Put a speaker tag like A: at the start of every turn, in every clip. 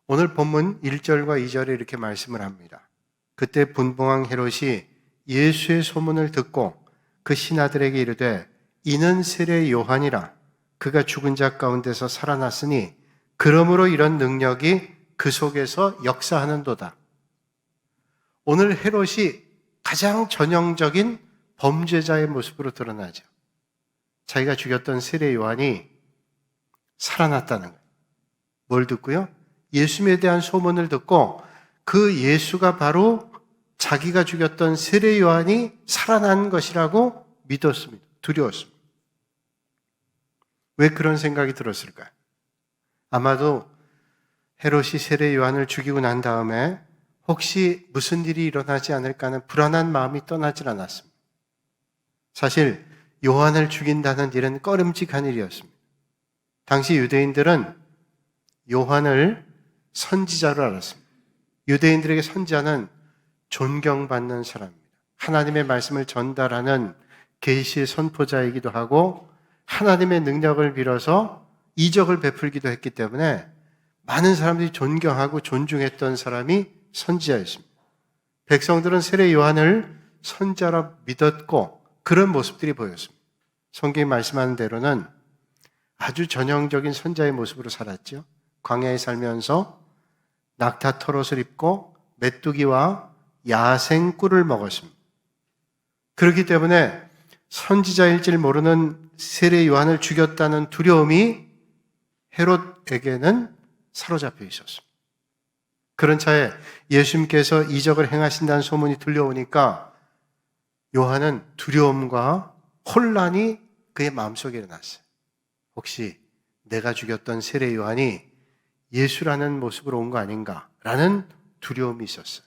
A: 오늘 본문 1절과 2절에 이렇게 말씀을 합니다. 그때 분봉왕 헤롯이 예수의 소문을 듣고 그 신하들에게 이르되 이는 세례 요한이라 그가 죽은 자 가운데서 살아났으니 그러므로 이런 능력이 그 속에서 역사하는도다. 오늘 헤롯이 가장 전형적인 범죄자의 모습으로 드러나죠. 자기가 죽였던 세례 요한이 살아났다는 거예요. 뭘 듣고요? 예수님에 대한 소문을 듣고 그 예수가 바로 자기가 죽였던 세례 요한이 살아난 것이라고 믿었습니다. 두려웠습니다. 왜 그런 생각이 들었을까요? 아마도 헤롯이 세례 요한을 죽이고 난 다음에 혹시 무슨 일이 일어나지 않을까 하는 불안한 마음이 떠나질 않았습니다. 사실 요한을 죽인다는 일은 꺼림칙한 일이었습니다. 당시 유대인들은 요한을 선지자로 알았습니다. 유대인들에게 선지자는 존경받는 사람입니다. 하나님의 말씀을 전달하는 계시의 선포자이기도 하고 하나님의 능력을 빌어서 이적을 베풀기도 했기 때문에 많은 사람들이 존경하고 존중했던 사람이 선지자였습니다. 백성들은 세례 요한을 선지자로 믿었고 그런 모습들이 보였습니다. 성경이 말씀하는 대로는 아주 전형적인 선지자의 모습으로 살았죠. 광야에 살면서 낙타 털옷을 입고 메뚜기와 야생 꿀을 먹었습니다. 그렇기 때문에 선지자일 줄 모르는 세례 요한을 죽였다는 두려움이 헤롯에게는 사로잡혀 있었습니다. 그런 차에 예수님께서 이적을 행하신다는 소문이 들려오니까 요한은 두려움과 혼란이 그의 마음속에 일어났어요. 혹시 내가 죽였던 세례 요한이 예수라는 모습으로 온 거 아닌가라는 두려움이 있었어요.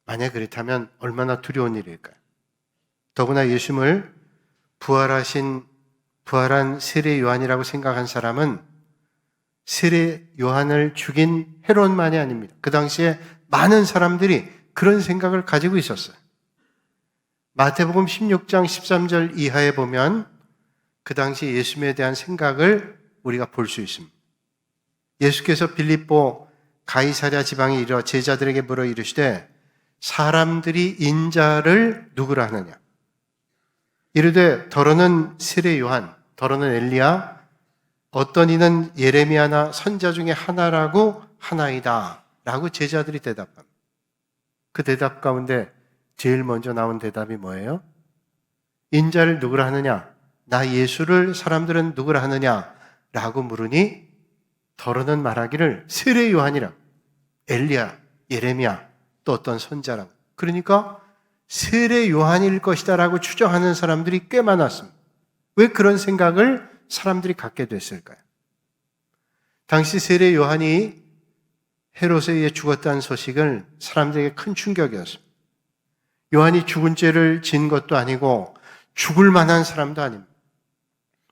A: 만약 그렇다면 얼마나 두려운 일일까요? 더구나 예수님을 부활한 세례 요한이라고 생각한 사람은 세례 요한을 죽인 헤롯만이 아닙니다. 그 당시에 많은 사람들이 그런 생각을 가지고 있었어요. 마태복음 16장 13절 이하에 보면 그 당시 예수님에 대한 생각을 우리가 볼 수 있습니다. 예수께서 빌립보 가이사랴 지방에 이르러 제자들에게 물어 이르시되 사람들이 인자를 누구라 하느냐? 이르되 더러는 세례 요한, 더러는 엘리야, 어떤 이는 예레미야나 선지자 중에 하나라고 하나이다 라고 제자들이 대답합니다. 그 대답 가운데 제일 먼저 나온 대답이 뭐예요? 인자를 누구라 하느냐? 나 예수를 사람들은 누구라 하느냐? 라고 물으니 더러는 말하기를 세례 요한이라, 엘리야, 예레미야, 또 어떤 선자라고. 그러니까 세례 요한일 것이다 라고 추정하는 사람들이 꽤 많았습니다. 왜 그런 생각을 사람들이 갖게 됐을까요? 당시 세례 요한이 헤롯에 의해 죽었다는 소식은 사람들에게 큰 충격이었습니다. 요한이 죽은 죄를 진 것도 아니고 죽을 만한 사람도 아닙니다.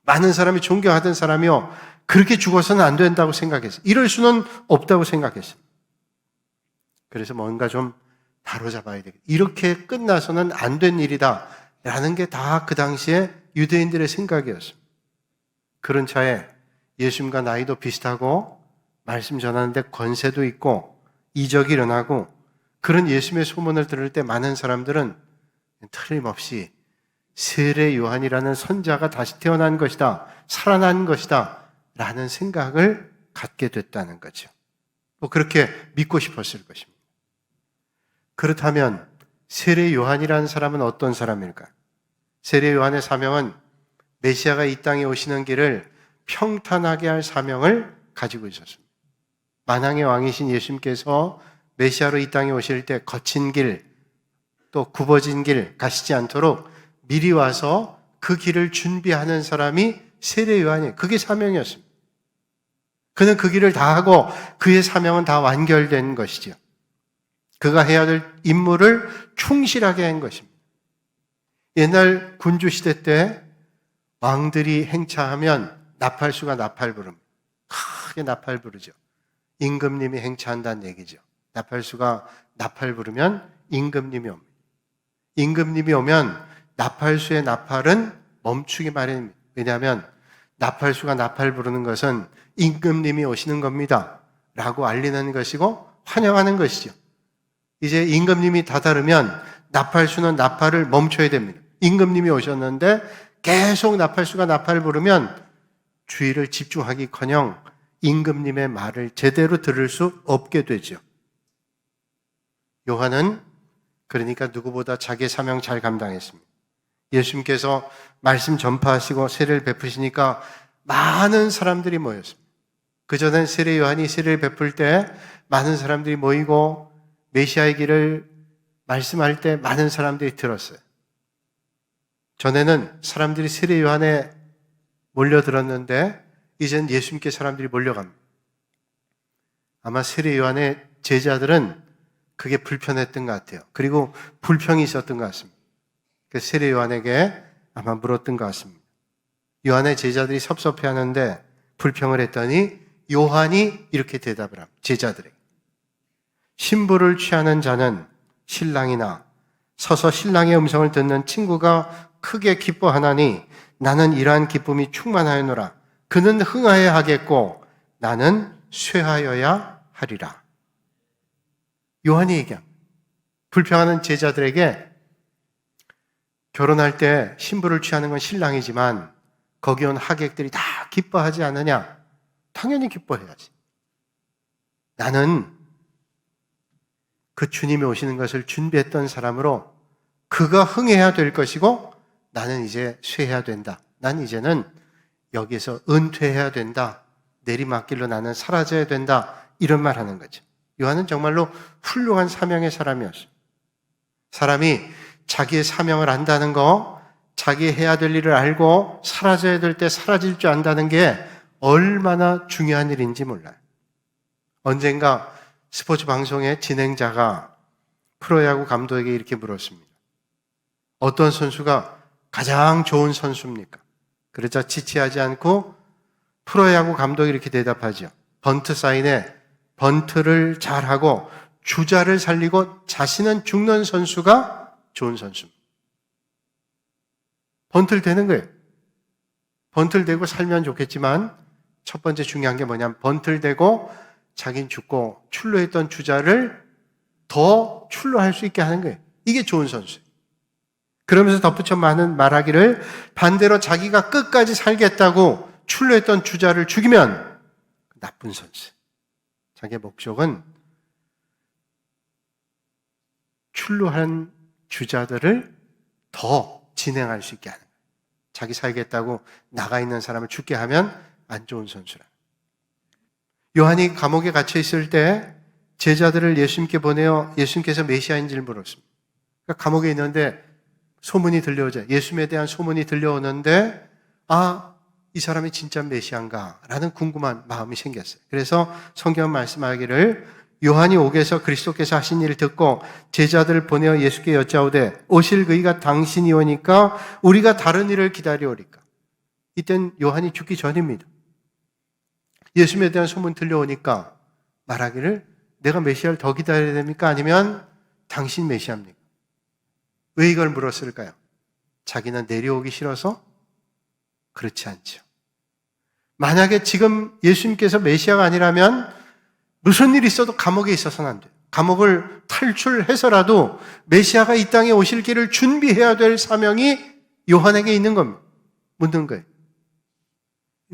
A: 많은 사람이 존경하던 사람이요, 그렇게 죽어서는 안 된다고 생각했어요. 이럴 수는 없다고 생각했어요. 그래서 뭔가 좀 바로잡아야 되겠다. 이렇게 끝나서는 안 된 일이다 라는 게 다 그 당시에 유대인들의 생각이었습니다. 그런 차에 예수님과 나이도 비슷하고 말씀 전하는데 권세도 있고 이적이 일어나고 그런 예수님의 소문을 들을 때 많은 사람들은 틀림없이 세례 요한이라는 선자가 다시 태어난 것이다, 살아난 것이다 라는 생각을 갖게 됐다는 거죠. 또 그렇게 믿고 싶었을 것입니다. 그렇다면 세례 요한이라는 사람은 어떤 사람일까? 세례 요한의 사명은 메시아가 이 땅에 오시는 길을 평탄하게 할 사명을 가지고 있었습니다. 만왕의 왕이신 예수님께서 메시아로 이 땅에 오실 때 거친 길, 또 굽어진 길 가시지 않도록 미리 와서 그 길을 준비하는 사람이 세례 요한이에요. 그게 사명이었습니다. 그는 그 길을 다 하고 그의 사명은 다 완결된 것이죠. 그가 해야 될 임무를 충실하게 한 것입니다. 옛날 군주시대 때 왕들이 행차하면 나팔수가 나팔 부릅니다. 크게 나팔 부르죠. 임금님이 행차한다는 얘기죠. 나팔수가 나팔 부르면 임금님이 옵니다. 임금님이 오면 나팔수의 나팔은 멈추기 마련입니다. 왜냐하면 나팔수가 나팔 부르는 것은 임금님이 오시는 겁니다 라고 알리는 것이고 환영하는 것이죠. 이제 임금님이 다다르면 나팔수는 나팔을 멈춰야 됩니다. 임금님이 오셨는데 계속 나팔수가 나팔을 부르면 주의를 집중하기커녕 임금님의 말을 제대로 들을 수 없게 되죠. 요한은 그러니까 누구보다 자기의 사명 잘 감당했습니다. 예수님께서 말씀 전파하시고 세례를 베푸시니까 많은 사람들이 모였습니다. 그전엔 세례 요한이 세례를 베풀 때 많은 사람들이 모이고 메시아의 길을 말씀할 때 많은 사람들이 들었어요. 전에는 사람들이 세례 요한에 몰려들었는데 이제는 예수님께 사람들이 몰려갑니다. 아마 세례 요한의 제자들은 그게 불편했던 것 같아요. 그리고 불평이 있었던 것 같습니다. 그래서 세례 요한에게 아마 물었던 것 같습니다. 요한의 제자들이 섭섭해하는데 불평을 했더니 요한이 이렇게 대답을 합니다. 제자들에게. 신부를 취하는 자는 신랑이나 서서 신랑의 음성을 듣는 친구가 크게 기뻐하나니 나는 이러한 기쁨이 충만하여노라. 그는 흥하여야 하겠고 나는 쇠하여야 하리라. 요한이 얘기합니다. 불평하는 제자들에게 결혼할 때 신부를 취하는 건 신랑이지만 거기 온 하객들이 다 기뻐하지 않느냐? 당연히 기뻐해야지. 나는 그 주님이 오시는 것을 준비했던 사람으로 그가 흥해야 될 것이고 나는 이제 쇠해야 된다. 난 이제는 여기에서 은퇴해야 된다. 내리막길로 나는 사라져야 된다. 이런 말 하는 거죠. 요한은 정말로 훌륭한 사명의 사람이었어요. 사람이 자기의 사명을 안다는 거, 자기 해야 될 일을 알고 사라져야 될 때 사라질 줄 안다는 게 얼마나 중요한 일인지 몰라요. 언젠가 스포츠 방송의 진행자가 프로야구 감독에게 이렇게 물었습니다. 어떤 선수가 가장 좋은 선수입니까? 그러자 지체하지 않고 프로야구 감독이 이렇게 대답하죠. 번트 사인에 번트를 잘하고 주자를 살리고 자신은 죽는 선수가 좋은 선수입니다. 번트를 대는 거예요. 번트를 대고 살면 좋겠지만 첫 번째 중요한 게 뭐냐면 번트를 대고 자기는 죽고 출루했던 주자를 더 출루할 수 있게 하는 거예요. 이게 좋은 선수예요. 그러면서 덧붙여 말하기를 반대로 자기가 끝까지 살겠다고 출루했던 주자를 죽이면 나쁜 선수. 자기의 목적은 출루한 주자들을 더 진행할 수 있게 하는 거예요. 자기 살겠다고 나가 있는 사람을 죽게 하면 안 좋은 선수라. 요한이 감옥에 갇혀 있을 때 제자들을 예수님께 보내어 예수님께서 메시아인지를 물었습니다. 그러니까 감옥에 있는데 소문이 들려오죠. 예수님에 대한 소문이 들려오는데 이 사람이 진짜 메시아인가? 라는 궁금한 마음이 생겼어요. 그래서 성경 말씀하기를 요한이 옥에서 그리스도께서 하신 일을 듣고 제자들을 보내어 예수께 여짜오되 오실 그이가 당신이 오니까 우리가 다른 일을 기다려오리까? 이땐 요한이 죽기 전입니다. 예수님에 대한 소문 들려오니까 말하기를 내가 메시아를 더 기다려야 됩니까? 아니면 당신 메시아입니까? 왜 이걸 물었을까요? 자기는 내려오기 싫어서? 그렇지 않죠. 만약에 지금 예수님께서 메시아가 아니라면 무슨 일이 있어도 감옥에 있어서는 안 돼요. 감옥을 탈출해서라도 메시아가 이 땅에 오실 길을 준비해야 될 사명이 요한에게 있는 겁니다. 묻는 거예요.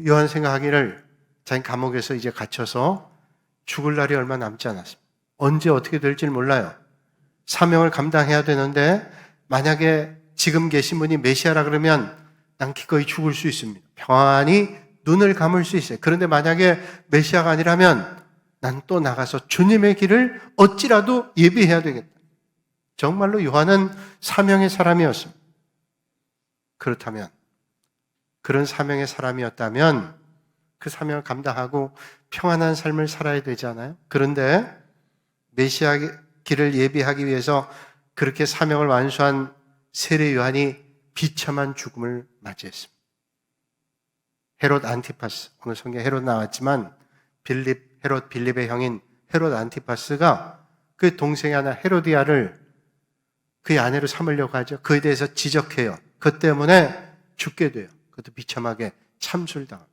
A: 요한 생각하기를 자기 감옥에서 이제 갇혀서 죽을 날이 얼마 남지 않았습니다. 언제 어떻게 될지는 몰라요. 사명을 감당해야 되는데 만약에 지금 계신 분이 메시아라 그러면 난 기꺼이 죽을 수 있습니다. 평안히 눈을 감을 수 있어요. 그런데 만약에 메시아가 아니라면 난 또 나가서 주님의 길을 어찌라도 예비해야 되겠다. 정말로 요한은 사명의 사람이었습니다. 그렇다면 그런 사명의 사람이었다면 그 사명을 감당하고 평안한 삶을 살아야 되지 않아요? 그런데 메시아 길을 예비하기 위해서 그렇게 사명을 완수한 세례 요한이 비참한 죽음을 맞이했습니다. 헤롯 안티파스, 오늘 성경에 헤롯 나왔지만 헤롯 빌립의 형인 헤롯 안티파스가 그 동생이 하나 헤로디아를 그의 아내로 삼으려고 하죠. 그에 대해서 지적해요. 그 때문에 죽게 돼요. 그것도 비참하게 참술당합니다.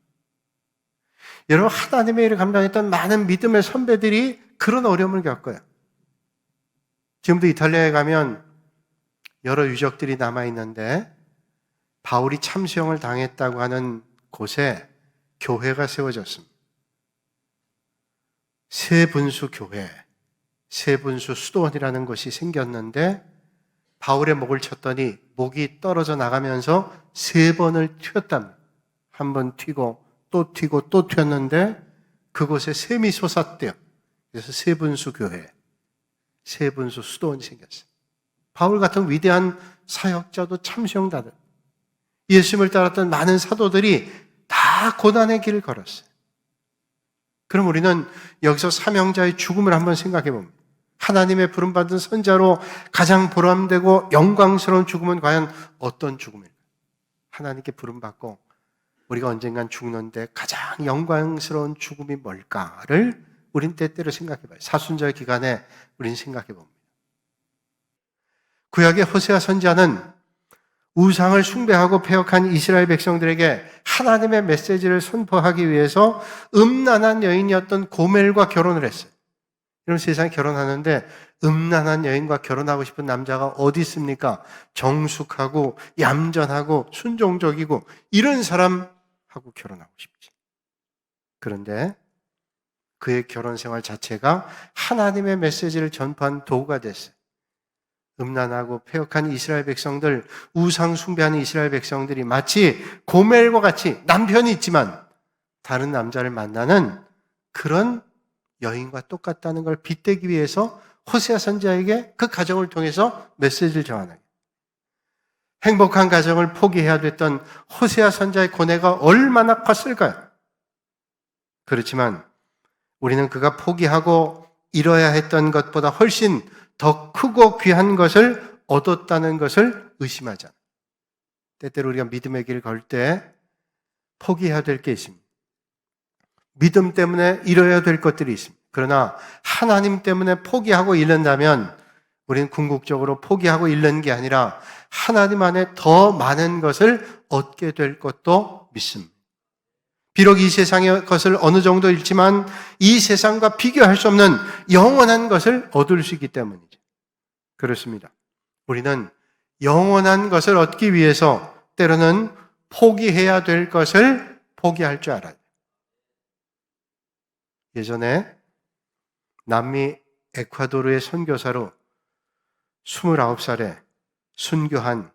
A: 여러분, 하나님의 일을 감당했던 많은 믿음의 선배들이 그런 어려움을 겪어요. 지금도 이탈리아에 가면 여러 유적들이 남아있는데 바울이 참수형을 당했다고 하는 곳에 교회가 세워졌습니다. 세분수 교회, 세분수 수도원이라는 곳이 생겼는데 바울의 목을 쳤더니 목이 떨어져 나가면서 3번을 튀었답니다. 한 번 튀고 또 튀고 또 튀었는데 그곳에 샘이 솟았대요. 그래서 세분수 교회, 세분수 수도원이 생겼어요. 바울 같은 위대한 사역자도 참수형당했어요. 예수님을 따랐던 많은 사도들이 다 고난의 길을 걸었어요. 그럼 우리는 여기서 사명자의 죽음을 한번 생각해 봅니다. 하나님의 부름받은 선자로 가장 보람되고 영광스러운 죽음은 과연 어떤 죽음일까요? 하나님께 부름받고 우리가 언젠간 죽는데 가장 영광스러운 죽음이 뭘까를 우린 때때로 생각해 봐요. 사순절 기간에 우린 생각해 봅니다. 구약의 호세아 선지자는 우상을 숭배하고 패역한 이스라엘 백성들에게 하나님의 메시지를 선포하기 위해서 음란한 여인이었던 고멜과 결혼을 했어요. 이런 세상에 결혼하는데 음란한 여인과 결혼하고 싶은 남자가 어디 있습니까? 정숙하고 얌전하고 순종적이고 이런 사람하고 결혼하고 싶지. 그런데 그의 결혼 생활 자체가 하나님의 메시지를 전파한 도구가 됐어요. 음란하고 패역한 이스라엘 백성들, 우상 숭배하는 이스라엘 백성들이 마치 고멜과 같이 남편이 있지만 다른 남자를 만나는 그런 여인과 똑같다는 걸 빗대기 위해서 호세아 선지자에게 그 가정을 통해서 메시지를 전하는, 행복한 가정을 포기해야 됐던 호세아 선지자의 고뇌가 얼마나 컸을까요? 그렇지만 우리는 그가 포기하고 잃어야 했던 것보다 훨씬 더 크고 귀한 것을 얻었다는 것을 의심하잖아요. 때때로 우리가 믿음의 길을 걸 때 포기해야 될 게 있습니다. 믿음 때문에 잃어야 될 것들이 있습니다. 그러나 하나님 때문에 포기하고 잃는다면 우리는 궁극적으로 포기하고 잃는 게 아니라 하나님 안에 더 많은 것을 얻게 될 것도 믿습니다. 비록 이 세상의 것을 어느 정도 잃지만 이 세상과 비교할 수 없는 영원한 것을 얻을 수 있기 때문이죠. 그렇습니다. 우리는 영원한 것을 얻기 위해서 때로는 포기해야 될 것을 포기할 줄 알아요. 예전에 남미 에콰도르의 선교사로 29살에 순교한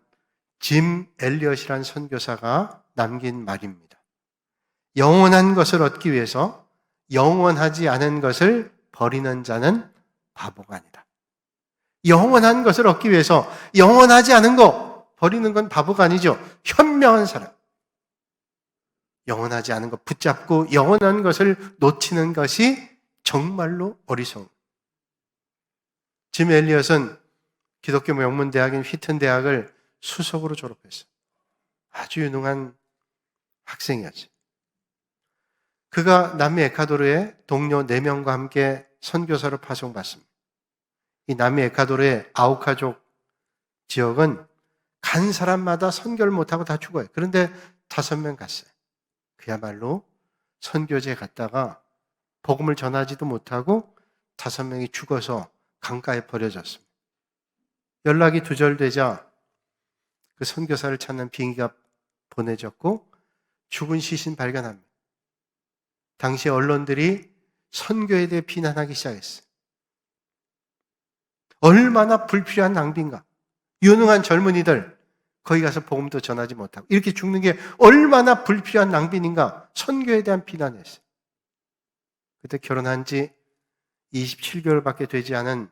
A: 짐 엘리엇이라는 선교사가 남긴 말입니다. 영원한 것을 얻기 위해서 영원하지 않은 것을 버리는 자는 바보가 아니다. 영원한 것을 얻기 위해서 영원하지 않은 거 버리는 건 바보가 아니죠. 현명한 사람. 영원하지 않은 것 붙잡고 영원한 것을 놓치는 것이 정말로 어리석음. 짐 엘리엇은 기독교 명문대학인 휘튼 대학을 수석으로 졸업했어요. 아주 유능한 학생이었죠. 그가 남미 에콰도르의 동료 4명과 함께 선교사로 파송받습니다. 이 남미 에콰도르의 아우카족 지역은 간 사람마다 선교를 못하고 다 죽어요. 그런데 5명 갔어요. 그야말로 선교지에 갔다가 복음을 전하지도 못하고 5명이 죽어서 강가에 버려졌습니다. 연락이 두절되자 그 선교사를 찾는 비행기가 보내졌고 죽은 시신 발견합니다. 당시 언론들이 선교에 대해 비난하기 시작했어요. 얼마나 불필요한 낭비인가. 유능한 젊은이들 거기 가서 복음도 전하지 못하고 이렇게 죽는 게 얼마나 불필요한 낭비인가. 선교에 대한 비난했어요. 그때 결혼한 지 27개월밖에 되지 않은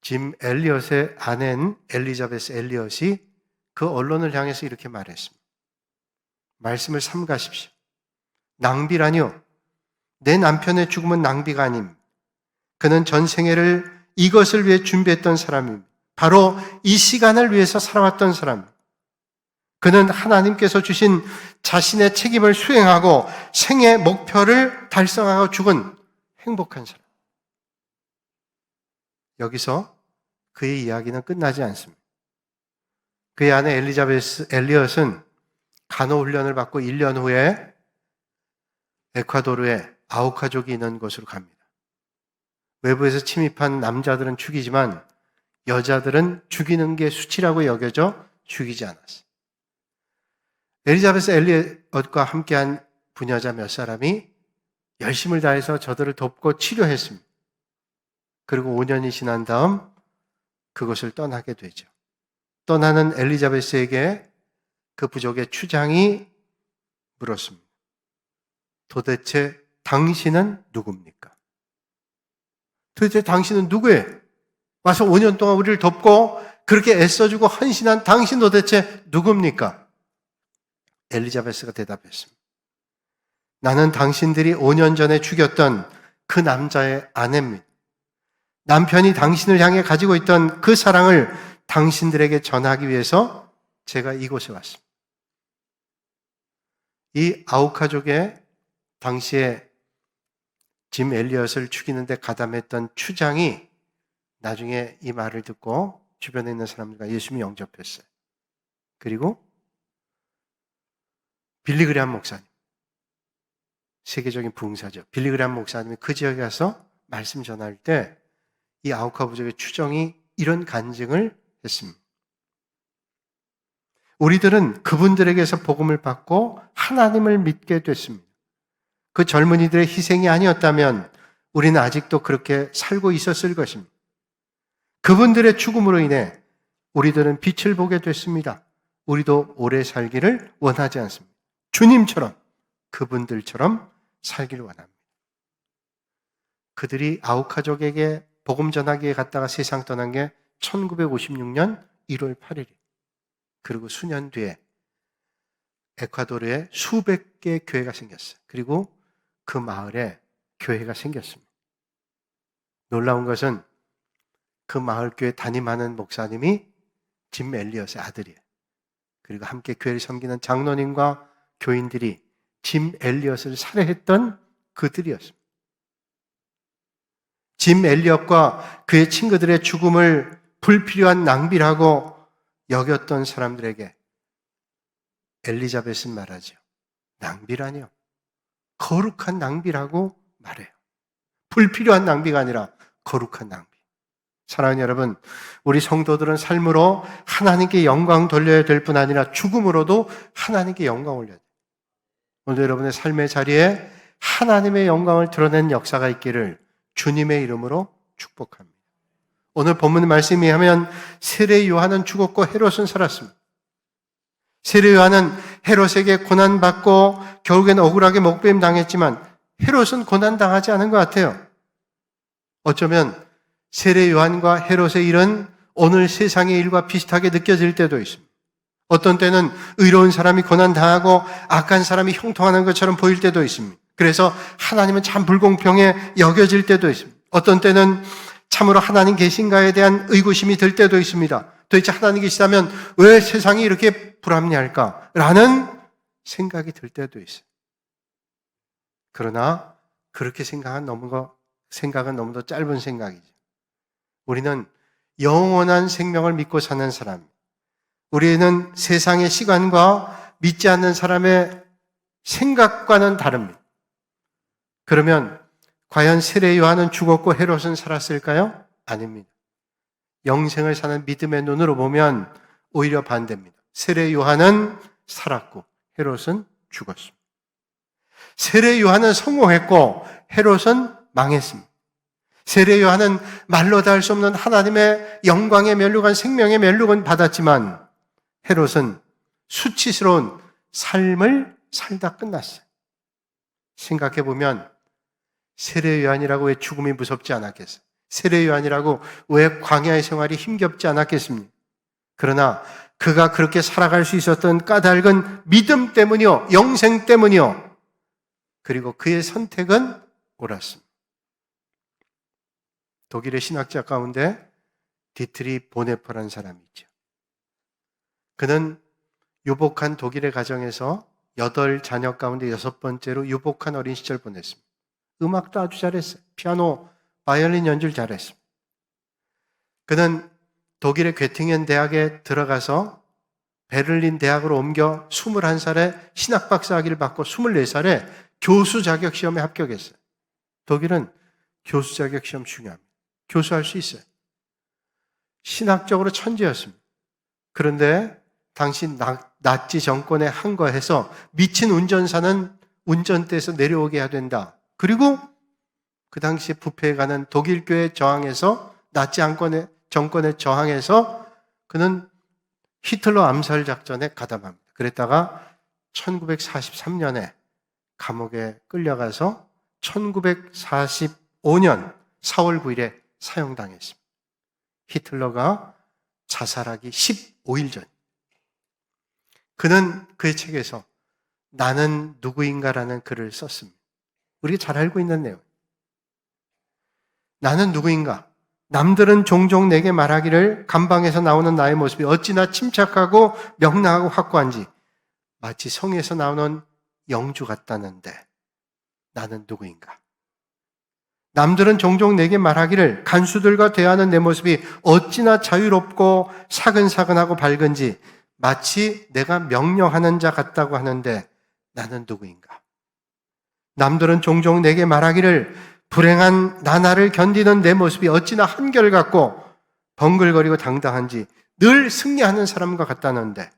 A: 짐 엘리엇의 아내인 엘리자베스 엘리엇이 그 언론을 향해서 이렇게 말했습니다. 말씀을 삼가십시오. 낭비라니요. 내 남편의 죽음은 낭비가 아님. 그는 전 생애를 이것을 위해 준비했던 사람입니다. 바로 이 시간을 위해서 살아왔던 사람입니다. 그는 하나님께서 주신 자신의 책임을 수행하고 생의 목표를 달성하고 죽은 행복한 사람. 여기서 그의 이야기는 끝나지 않습니다. 그의 아내 엘리엇은 간호훈련을 받고 1년 후에 에콰도르의 아우카족이 있는 곳으로 갑니다. 외부에서 침입한 남자들은 죽이지만 여자들은 죽이는 게 수치라고 여겨져 죽이지 않았어요. 엘리자베스 엘리엇과 함께한 부녀자 몇 사람이 열심을 다해서 저들을 돕고 치료했습니다. 그리고 5년이 지난 다음 그것을 떠나게 되죠. 떠나는 엘리자베스에게 그 부족의 추장이 물었습니다. 도대체 당신은 누굽니까? 도대체 당신은 누구예요? 와서 5년 동안 우리를 돕고 그렇게 애써주고 헌신한 당신 도대체 누굽니까? 엘리자베스가 대답했습니다. 나는 당신들이 5년 전에 죽였던 그 남자의 아내입니다. 남편이 당신을 향해 가지고 있던 그 사랑을 당신들에게 전하기 위해서 제가 이곳에 왔습니다. 이 아우카족의 당시에 짐 엘리엇을 죽이는데 가담했던 추장이 나중에 이 말을 듣고 주변에 있는 사람들과 예수님을 영접했어요. 그리고 빌리그레함 목사님, 세계적인 부흥사죠. 빌리그레함 목사님이 그 지역에 가서 말씀 전할 때 이 아우카부족의 추정이 이런 간증을 했습니다. 우리들은 그분들에게서 복음을 받고 하나님을 믿게 됐습니다. 그 젊은이들의 희생이 아니었다면 우리는 아직도 그렇게 살고 있었을 것입니다. 그분들의 죽음으로 인해 우리들은 빛을 보게 됐습니다. 우리도 오래 살기를 원하지 않습니다. 주님처럼, 그분들처럼 살기를 원합니다. 그들이 아우카족에게 복음 전하기에 갔다가 세상 떠난 게 1956년 1월 8일. 그리고 수년 뒤에 에콰도르에 수백 개의 교회가 생겼어요. 그리고 그 마을에 교회가 생겼습니다. 놀라운 것은 그 마을 교회 담임하는 목사님이 짐 엘리엇의 아들이에요. 그리고 함께 교회를 섬기는 장로님과 교인들이 짐 엘리엇을 살해했던 그들이었습니다. 짐 엘리엇과 그의 친구들의 죽음을 불필요한 낭비라고 여겼던 사람들에게 엘리자벳은 말하죠. 낭비라니요. 거룩한 낭비라고 말해요. 불필요한 낭비가 아니라 거룩한 낭비. 사랑하는 여러분, 우리 성도들은 삶으로 하나님께 영광 돌려야 될 뿐 아니라 죽음으로도 하나님께 영광 올려야 돼요. 오늘 여러분의 삶의 자리에 하나님의 영광을 드러낸 역사가 있기를 주님의 이름으로 축복합니다. 오늘 본문 말씀에 하면 세례 요한은 죽었고 헤롯은 살았습니다. 세례 요한은 헤롯에게 고난받고 결국엔 억울하게 목배임 당했지만 헤롯은 고난당하지 않은 것 같아요. 어쩌면 세례 요한과 헤롯의 일은 오늘 세상의 일과 비슷하게 느껴질 때도 있습니다. 어떤 때는 의로운 사람이 고난당하고 악한 사람이 형통하는 것처럼 보일 때도 있습니다. 그래서 하나님은 참 불공평해 여겨질 때도 있습니다. 어떤 때는 참으로 하나님 계신가에 대한 의구심이 들 때도 있습니다. 도대체 하나님 계시다면 왜 세상이 이렇게 불합리할까? 라는 생각이 들 때도 있어요. 그러나 그렇게 생각은 너무도 짧은 생각이죠. 우리는 영원한 생명을 믿고 사는 사람, 우리는 세상의 시간과 믿지 않는 사람의 생각과는 다릅니다. 그러면 과연 세례 요한은 죽었고 헤롯은 살았을까요? 아닙니다. 영생을 사는 믿음의 눈으로 보면 오히려 반대입니다. 세례 요한은 살았고 헤롯은 죽었습니다. 세례 요한은 성공했고 헤롯은 망했습니다. 세례 요한은 말로 다 할 수 없는 하나님의 영광의 면류관, 생명의 면류관 받았지만 헤롯은 수치스러운 삶을 살다 끝났어요. 생각해보면 세례 요한이라고 왜 죽음이 무섭지 않았겠어요? 세례 요한이라고 왜 광야의 생활이 힘겹지 않았겠습니까? 그러나 그가 그렇게 살아갈 수 있었던 까닭은 믿음 때문이요, 영생 때문이요. 그리고 그의 선택은 옳았습니다. 독일의 신학자 가운데 디트리 보네퍼라는 사람이 있죠. 그는 유복한 독일의 가정에서 8자녀 가운데 6번째로 유복한 어린 시절 보냈습니다. 음악도 아주 잘했어요. 피아노, 바이올린 연주를 잘했습니다. 그는 독일의 괴팅엔 대학에 들어가서 베를린 대학으로 옮겨 21살에 신학박사 학위를 받고 24살에 교수 자격 시험에 합격했어요. 독일은 교수 자격 시험 중요합니다. 교수할 수 있어요. 신학적으로 천재였습니다. 그런데 당시 나치 정권에 항거해서 미친 운전사는 운전대에서 내려오게 해야 된다. 그리고 그 당시에 부패해가는 독일 교회에 저항해서 나치 정권에 저항해서 그는 히틀러 암살 작전에 가담합니다. 그랬다가 1943년에 감옥에 끌려가서 1945년 4월 9일에 사형당했습니다. 히틀러가 자살하기 15일 전. 그는 그의 책에서 나는 누구인가라는 글을 썼습니다. 우리가 잘 알고 있는 내용. 나는 누구인가? 남들은 종종 내게 말하기를 감방에서 나오는 나의 모습이 어찌나 침착하고 명랑하고 확고한지 마치 성에서 나오는 영주 같다는데 나는 누구인가? 남들은 종종 내게 말하기를 간수들과 대하는 내 모습이 어찌나 자유롭고 사근사근하고 밝은지 마치 내가 명령하는 자 같다고 하는데 나는 누구인가? 남들은 종종 내게 말하기를 불행한 나날을 견디는 내 모습이 어찌나 한결같고 벙글거리고 당당한지 늘 승리하는 사람과 같다는데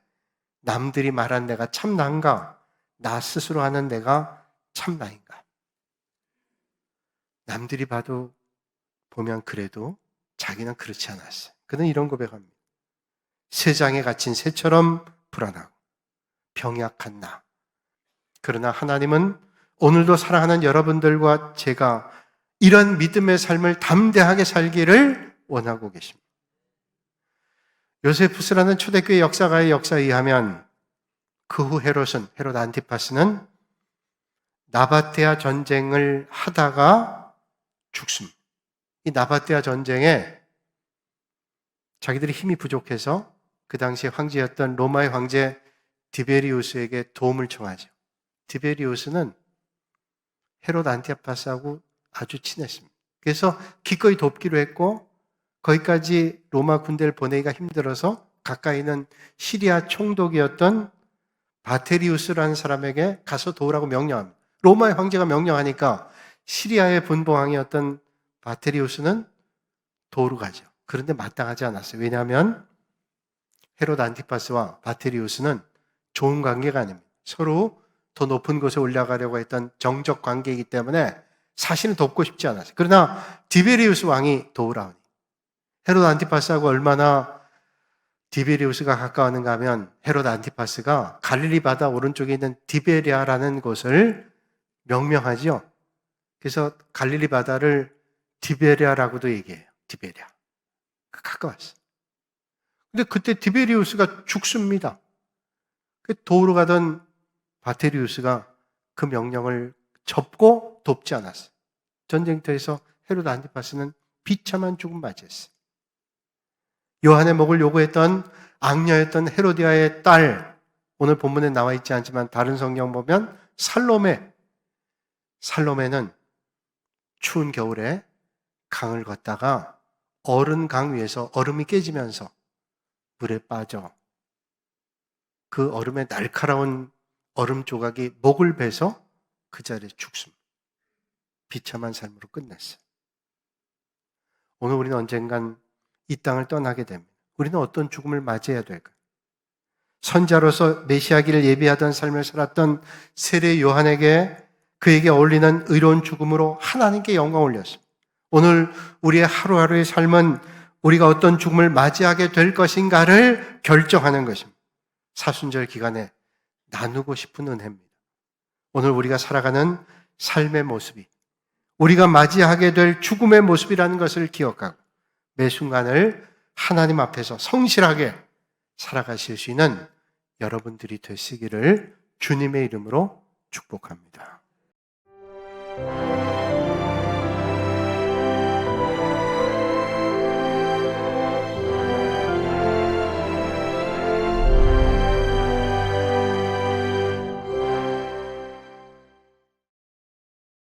A: 남들이 말한 내가 참 난가? 나 스스로 하는 내가 참 나인가? 남들이 보면 그래도 자기는 그렇지 않았어요. 그는 이런 고백합니다. 세상에 갇힌 새처럼 불안하고 병약한 나. 그러나 하나님은 오늘도 사랑하는 여러분들과 제가 이런 믿음의 삶을 담대하게 살기를 원하고 계십니다. 요세푸스라는 초대교회 역사가의 역사에 의하면 그 후 헤롯 안티파스는 나바테아 전쟁을 하다가 죽습니다. 이 나바테아 전쟁에 자기들이 힘이 부족해서 그 당시에 황제였던 로마의 황제 디베리우스에게 도움을 청하죠. 디베리우스는 헤롯 안티파스하고 아주 친했습니다. 그래서 기꺼이 돕기로 했고 거기까지 로마 군대를 보내기가 힘들어서 가까이 있는 시리아 총독이었던 바테리우스라는 사람에게 가서 도우라고 명령합니다. 로마의 황제가 명령하니까 시리아의 분봉왕이었던 바테리우스는 도우러 가죠. 그런데 마땅하지 않았어요. 왜냐하면 헤롯 안티파스와 바테리우스는 좋은 관계가 아닙니다. 서로 더 높은 곳에 올라가려고 했던 정적 관계이기 때문에 사실은 돕고 싶지 않았어요. 그러나 디베리우스 왕이 도우라 하니 헤롯 안티파스하고 얼마나 디베리우스가 가까웠는가 하면 헤롯 안티파스가 갈릴리 바다 오른쪽에 있는 디베리아라는 곳을 명명하죠. 그래서 갈릴리 바다를 디베리아라고도 얘기해요. 디베리아. 가까웠어요. 근데 그때 디베리우스가 죽습니다. 도우러 가던 바테리우스가 그 명령을 접고 돕지 않았어요. 전쟁터에서 헤롯 안티파스는 비참한 죽음 맞이했어요. 요한의 목을 요구했던 악녀였던 헤로디아의 딸, 오늘 본문에 나와 있지 않지만 다른 성경 보면 살로메는 추운 겨울에 강을 걷다가 얼은 강 위에서 얼음이 깨지면서 물에 빠져 그 얼음의 날카로운 얼음 조각이 목을 베서 그 자리에 죽습니다. 비참한 삶으로 끝냈어요. 오늘 우리는 언젠간 이 땅을 떠나게 됩니다. 우리는 어떤 죽음을 맞이해야 될까요? 선자로서 메시아기를 예비하던 삶을 살았던 세례 요한에게 그에게 어울리는 의로운 죽음으로 하나님께 영광 올렸습니다. 오늘 우리의 하루하루의 삶은 우리가 어떤 죽음을 맞이하게 될 것인가를 결정하는 것입니다. 사순절 기간에 나누고 싶은 은혜입니다. 오늘 우리가 살아가는 삶의 모습이 우리가 맞이하게 될 죽음의 모습이라는 것을 기억하고 매 순간을 하나님 앞에서 성실하게 살아가실 수 있는 여러분들이 되시기를 주님의 이름으로 축복합니다.